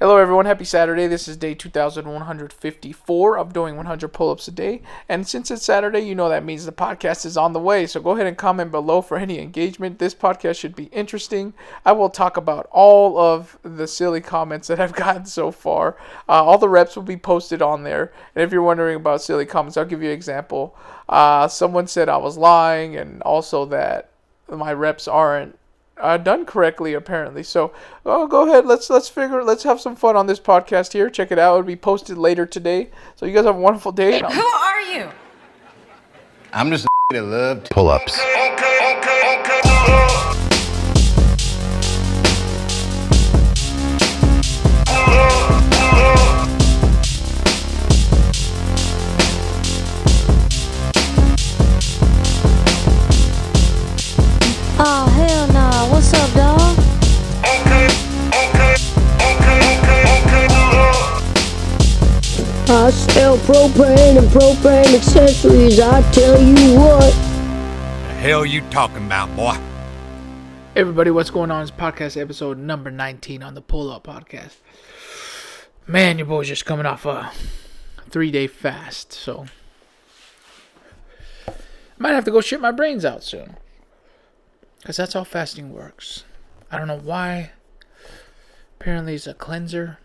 Hello everyone, happy Saturday. This is day 2154 of doing 100 pull-ups a day. And since it's Saturday, you know that means the podcast is on the way. So go ahead and comment below for any engagement. This podcast should be interesting. I will talk about all of the silly comments that I've gotten so far. All the reps will be posted on there. And if you're wondering about silly comments, I'll give you an example. Someone said I was lying, and also that my reps aren't done correctly apparently. So go ahead, let's have some fun on this podcast here. Check it out. It'll be posted later today. So you guys have a wonderful day. Who are you? I'm just that love pull-ups. Oh, hell nah. What's up, dog? I sell propane and propane accessories, I tell you what. The hell you talking about, boy? Hey everybody, what's going on? It's podcast episode number 19 on the Pull Up Podcast. Man, your boy's just coming off a 3-day fast, so I might have to go shit my brains out soon. Because that's how fasting works. I don't know why. Apparently it's a cleanser.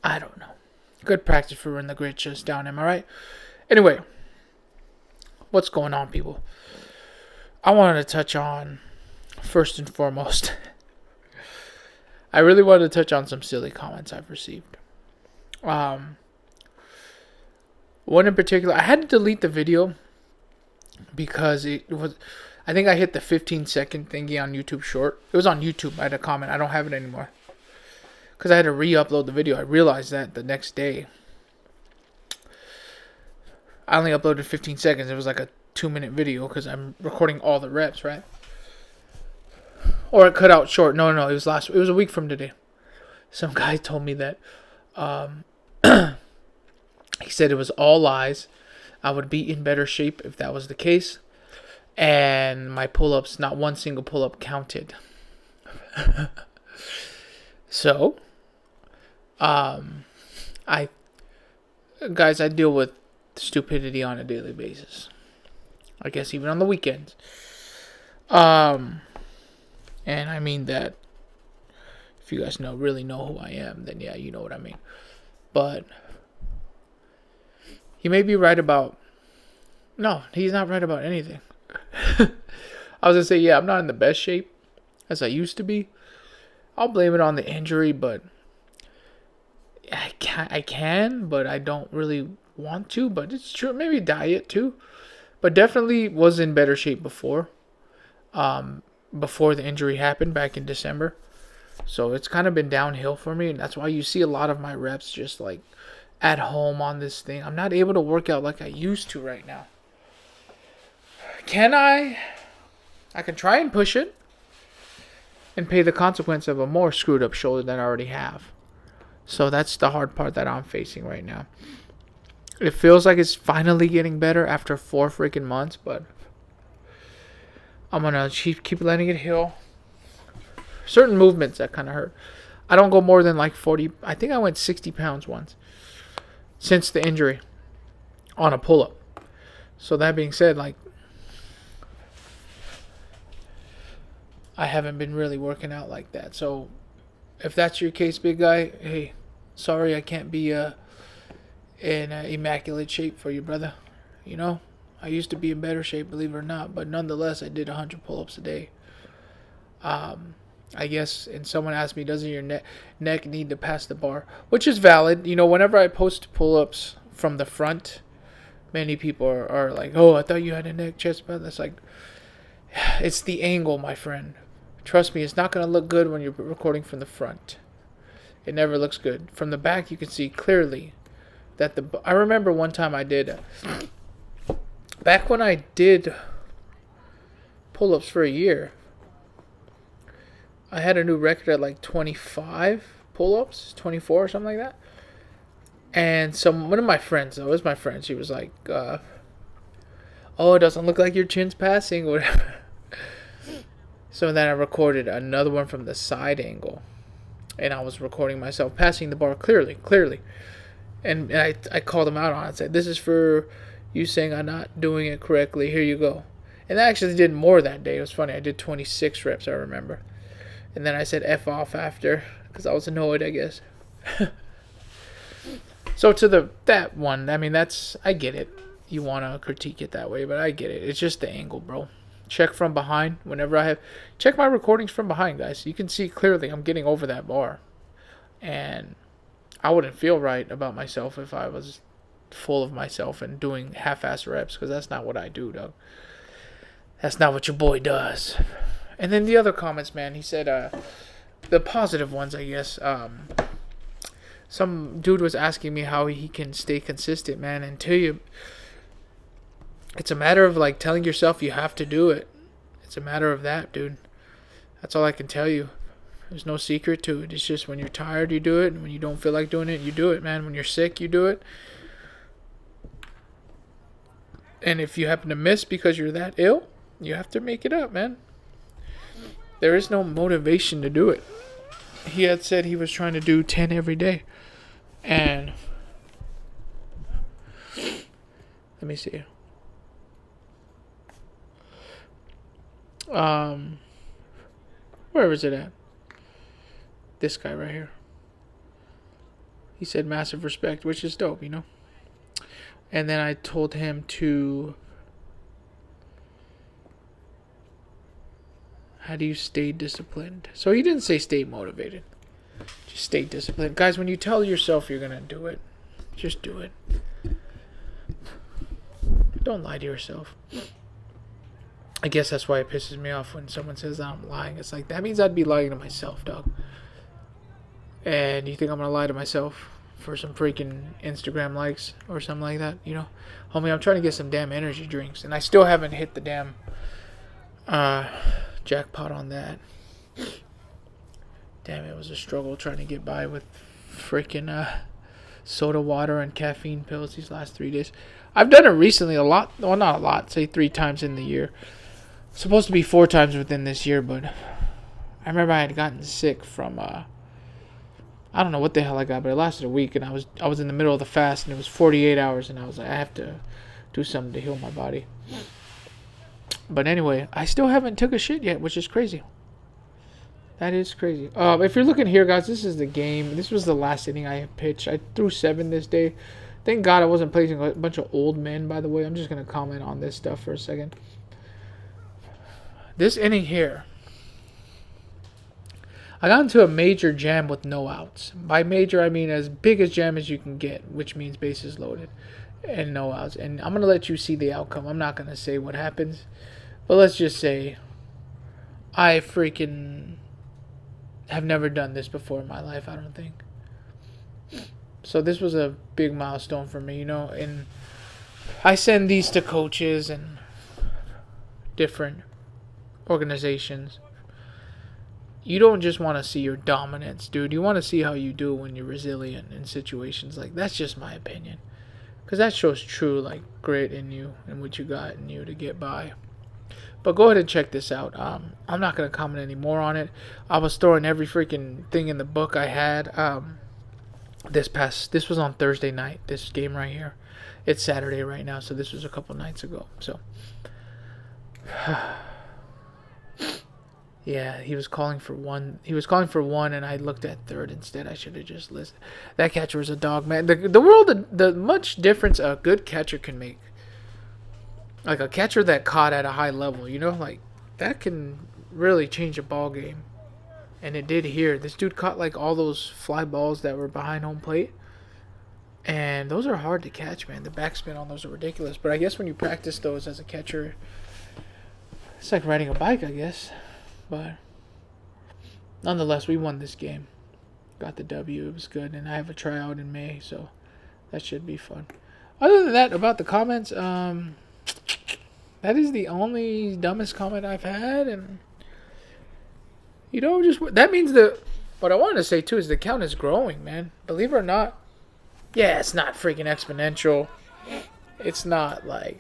I don't know. Good practice for when the grit shuts down, am I right? Anyway, what's going on, people? I wanted to touch on, first and foremost, I really wanted to touch on some silly comments I've received. One in particular, I had to delete the video because it was, I think I hit the 15-second thingy on YouTube Short. It was on YouTube. I had a comment. I don't have it anymore. Because I had to re-upload the video. I realized that the next day. I only uploaded 15 seconds. It was like a 2-minute video because I'm recording all the reps, right? Or it cut out short. No. It was a week from today. Some guy told me that. He said it was all lies. I would be in better shape if that was the case. And my pull-ups, not one single pull-up counted. So, I deal with stupidity on a daily basis. I guess even on the weekends. And I mean that, if you guys really know who I am, then yeah, you know what I mean. But, he may be right about, no, he's not right about anything. I was going to say, yeah, I'm not in the best shape as I used to be. I'll blame it on the injury, but I can, but I don't really want to. But it's true, maybe diet too. But definitely was in better shape before the injury happened back in December. So it's kind of been downhill for me, and that's why you see a lot of my reps just like at home on this thing. I'm not able to work out like I used to right now. Can I? I can try and push it and pay the consequence of a more screwed up shoulder than I already have. So that's the hard part that I'm facing right now. It feels like it's finally getting better after 4 freaking months, but I'm going to keep letting it heal. Certain movements that kind of hurt. I don't go more than like 40. I think I went 60 pounds once since the injury on a pull-up. So that being said, like, I haven't been really working out like that. So if that's your case, big guy, hey, sorry I can't be in immaculate shape for you, brother. You know, I used to be in better shape, believe it or not, but nonetheless, I did 100 pull-ups a day. I guess, and someone asked me, doesn't your neck need to pass the bar? Which is valid. You know, whenever I post pull-ups from the front, many people are like, oh, I thought you had a neck chest, but that's like, it's the angle, my friend. Trust me, it's not going to look good when you're recording from the front. It never looks good. From the back, you can see clearly that I remember one time I did, back when I did pull-ups for a year, I had a new record at like 25 pull-ups, 24 or something like that. And one of my friends, though, it was my friend, she was like, oh, it doesn't look like your chin's passing, or whatever. So then I recorded another one from the side angle. and I was recording myself passing the bar clearly. And I called him out on it. I said, "This is for you saying I'm not doing it correctly. Here you go." And I actually did more that day. It was funny. I did 26 reps, I remember. And then I said F off after because I was annoyed, I guess. So to that one, I mean, I get it. You want to critique it that way, but I get it. It's just the angle, bro. Check from behind. Check my recordings from behind, guys. You can see clearly I'm getting over that bar. And I wouldn't feel right about myself if I was full of myself and doing half-ass reps, because that's not what I do, dog. That's not what your boy does. And then the other comments, man, he said, the positive ones, I guess. Some dude was asking me how he can stay consistent, man. And it's a matter of like telling yourself you have to do it. It's a matter of that, dude. That's all I can tell you. There's no secret to it. It's just when you're tired, you do it. And when you don't feel like doing it, you do it, man. When you're sick, you do it. And if you happen to miss because you're that ill, you have to make it up, man. There is no motivation to do it. He had said he was trying to do 10 every day. And let me see. Where is it at? This guy right here. He said massive respect, which is dope, you know. And then I told him to... How do you stay disciplined? So he didn't say stay motivated. Just stay disciplined. Guys, when you tell yourself you're going to do it, just do it. Don't lie to yourself. I guess that's why it pisses me off when someone says I'm lying. It's like, that means I'd be lying to myself, dog. And you think I'm going to lie to myself for some freaking Instagram likes or something like that, you know? Homie, I'm trying to get some damn energy drinks, and I still haven't hit the damn jackpot on that. Damn, it was a struggle trying to get by with freaking soda water and caffeine pills these last 3 days. I've done it recently a lot. Well, not a lot. Say 3 times in the year. Supposed to be 4 times within this year, but I remember I had gotten sick from I don't know what the hell I got, but it lasted a week, and I was in the middle of the fast, and it was 48 hours, and I was like, I have to do something to heal my body. But anyway, I still haven't took a shit yet, which is crazy. That is crazy. If you're looking here, guys, this is the game. This was the last inning I pitched. I threw 7 this day. Thank God I wasn't placing a bunch of old men, by the way. I'm just going to comment on this stuff for a second. This inning here, I got into a major jam with no outs. By major, I mean as big a jam as you can get, which means bases loaded and no outs. And I'm going to let you see the outcome. I'm not going to say what happens. But let's just say I freaking have never done this before in my life, I don't think. So this was a big milestone for me, you know. And I send these to coaches and different organizations. You don't just want to see your dominance, dude. You want to see how you do when you're resilient in situations like that's just my opinion, because that shows true like grit in you and what you got in you to get by. But go ahead and check this out. I'm not gonna comment any more on it. I was throwing every freaking thing in the book I had. This was on Thursday night. This game right here. It's Saturday right now, so this was a couple nights ago. So. Yeah, he was calling for one. And I looked at third instead. I should have just listened. That catcher was a dog, man. The much difference a good catcher can make. Like a catcher that caught at a high level, you know, like that can really change a ball game. And it did here. This dude caught like all those fly balls that were behind home plate. And those are hard to catch, man. The backspin on those are ridiculous. But I guess when you practice those as a catcher, it's like riding a bike, I guess. But nonetheless, we won this game. Got the W. It was good. And I have a tryout in May, so that should be fun. Other than that, about the comments, that is the only dumbest comment I've had. And, you know, just that means what I wanted to say, too, is the count is growing, man. Believe it or not. Yeah, it's not freaking exponential. It's not like...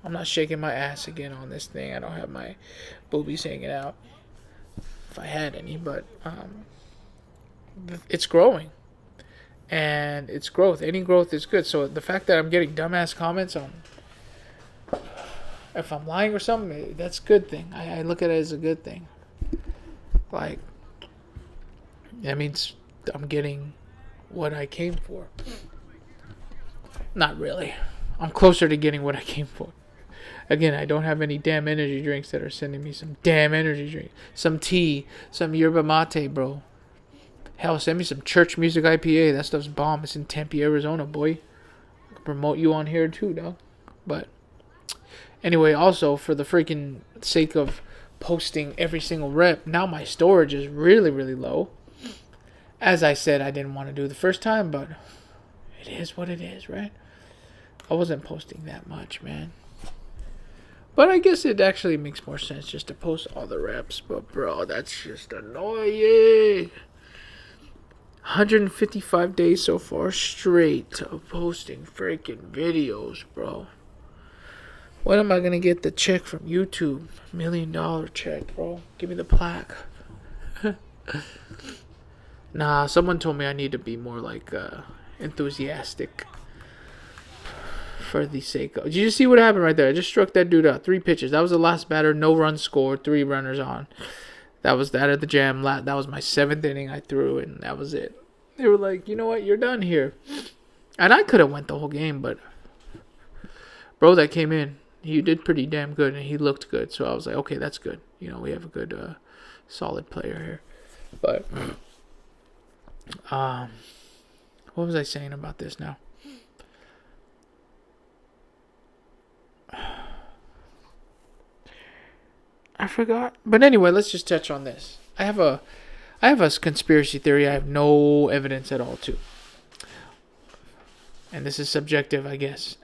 I'm not shaking my ass again on this thing. I don't have my boobies hanging out. If I had any, but it's growing. And it's growth. Any growth is good. So the fact that I'm getting dumbass comments on if I'm lying or something, that's a good thing. I look at it as a good thing. Like, that means I'm getting what I came for. Not really. I'm closer to getting what I came for. Again, I don't have any damn energy drinks that are sending me some damn energy drink. Some tea. Some yerba mate, bro. Hell, send me some church music IPA. That stuff's bomb. It's in Tempe, Arizona, boy. I can promote you on here too, dog. But anyway, also for the freaking sake of posting every single rep, now my storage is really, really low. As I said, I didn't want to do the first time, but it is what it is, right? I wasn't posting that much, man. But I guess it actually makes more sense just to post all the reps. But bro, that's just annoying. 155 days so far straight of posting freaking videos, bro. When am I gonna get the check from YouTube? $1 million check, bro. Give me the plaque. Nah, someone told me I need to be more like enthusiastic for the sake of. Did you see what happened right there? I just struck that dude out. 3 pitches. That was the last batter. No runs scored. 3 runners on. That was that at the jam. That was my 7th inning I threw, and that was it. They were like, you know what? You're done here. And I could have went the whole game, but bro that came in, he did pretty damn good, and he looked good. So I was like, okay, that's good. You know, we have a good, solid player here. But what was I saying about this now? I forgot. But anyway, let's just touch on this. I have a conspiracy theory I have no evidence at all to. And this is subjective, I guess.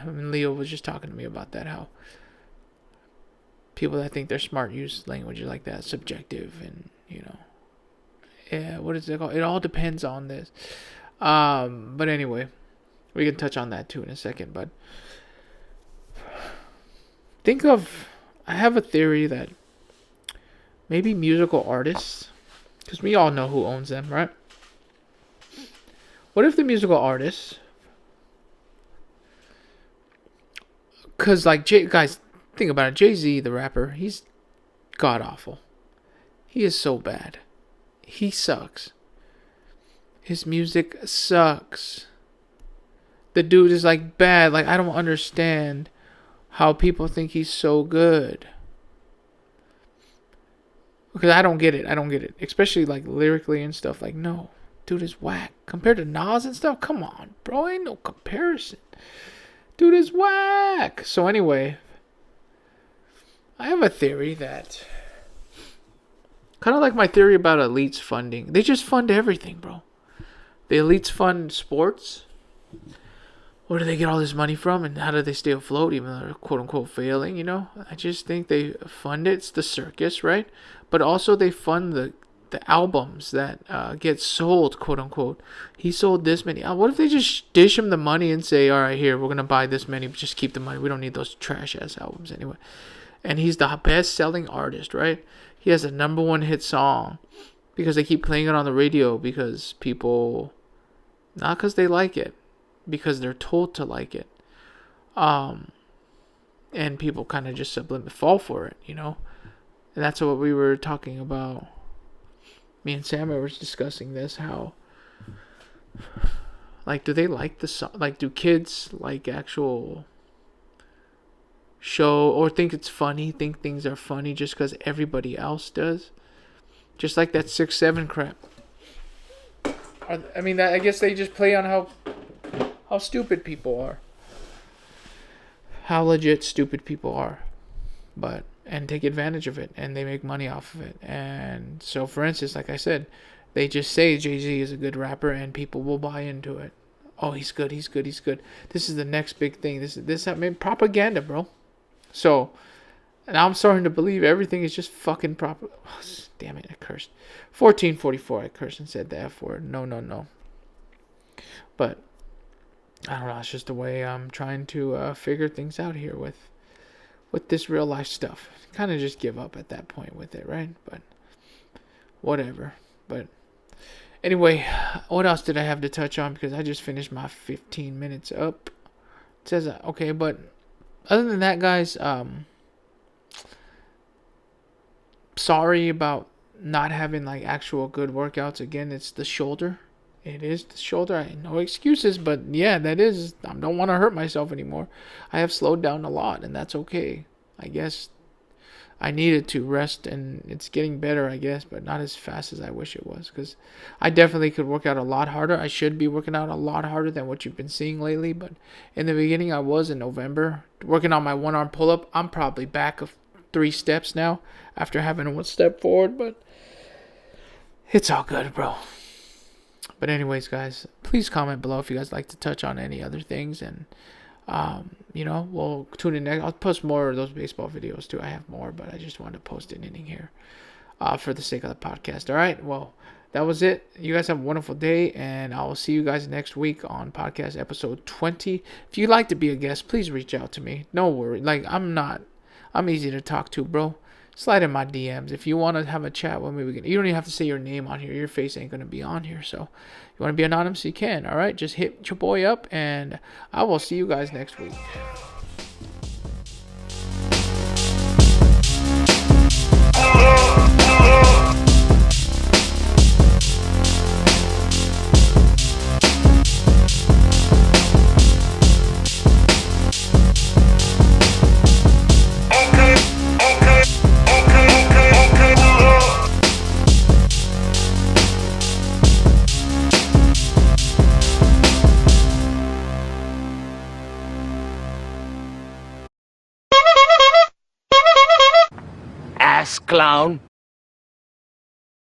Leo was just talking to me about that, how people that think they're smart use language like that, subjective, and, you know. Yeah, what is it called? It all depends on this. But anyway, we can touch on that too in a second. But I have a theory that maybe musical artists, because we all know who owns them, right? What if the musical artists, because like guys, think about it. Jay-Z, the rapper, he's god awful. He is so bad. He sucks. His music sucks. The dude is like bad. Like, I don't understand how people think he's so good. Because I don't get it. Especially like lyrically and stuff. Like, no. Dude is whack. Compared to Nas and stuff? Come on, bro. Ain't no comparison. Dude is whack. So anyway, I have a theory that, kind of like my theory about elites funding. They just fund everything, bro. The elites fund sports. Where do they get all this money from, and how do they stay afloat even though they're quote-unquote failing, you know? I just think they fund it. It's the circus, right? But also they fund the albums that get sold, quote-unquote. He sold this many. What if they just dish him the money and say, all right, here, we're going to buy this many, but just keep the money. We don't need those trash-ass albums anyway. And he's the best-selling artist, right? He has a #1 hit song because they keep playing it on the radio because people, not because they like it, because they're told to like it. And people kind of just fall for it, you know? And that's what we were talking about. Me and Sam were discussing this, how, like, do they like the song? Like, do kids like actual show, or think it's funny, think things are funny just because everybody else does? Just like that 6-7 crap. I mean, I guess they just play on how stupid people are. How legit stupid people are. And take advantage of it. And they make money off of it. And so, for instance, like I said, they just say Jay-Z is a good rapper and people will buy into it. Oh, he's good. This is the next big thing. This propaganda, bro. So, and I'm starting to believe everything is just fucking proper. Oh, damn it, I cursed. 1444, I cursed and said the F word. No. But I don't know, it's just the way I'm trying to figure things out here with this real life stuff. Kind of just give up at that point with it, right? But whatever. But anyway, what else did I have to touch on? Because I just finished my 15 minutes up. It says okay, but other than that, guys, sorry about not having like actual good workouts. Again, it's the shoulder. It is the shoulder. I no excuses, but yeah, that is. I don't want to hurt myself anymore. I have slowed down a lot, and that's okay. I guess I needed to rest, and it's getting better, I guess, but not as fast as I wish it was. Because I definitely could work out a lot harder. I should be working out a lot harder than what you've been seeing lately. But in the beginning, I was in November working on my one arm pull up. I'm probably back of 3 steps now after having 1 step forward, but it's all good, bro. But anyways, guys, please comment below if you guys like to touch on any other things, and we'll tune in next. I'll post more of those baseball videos too. I have more, but I just wanted to post an inning here for the sake of the podcast. All right, well, that was it. You guys have a wonderful day, and I will see you guys next week on podcast episode 20. If you'd like to be a guest, please reach out to me. No worry, I'm easy to talk to, bro. Slide in my DMs. If you want to have a chat with me, you don't even have to say your name on here. Your face ain't going to be on here. So you want to be anonymous, you can. All right, just hit your boy up, and I will see you guys next week. Ass clown.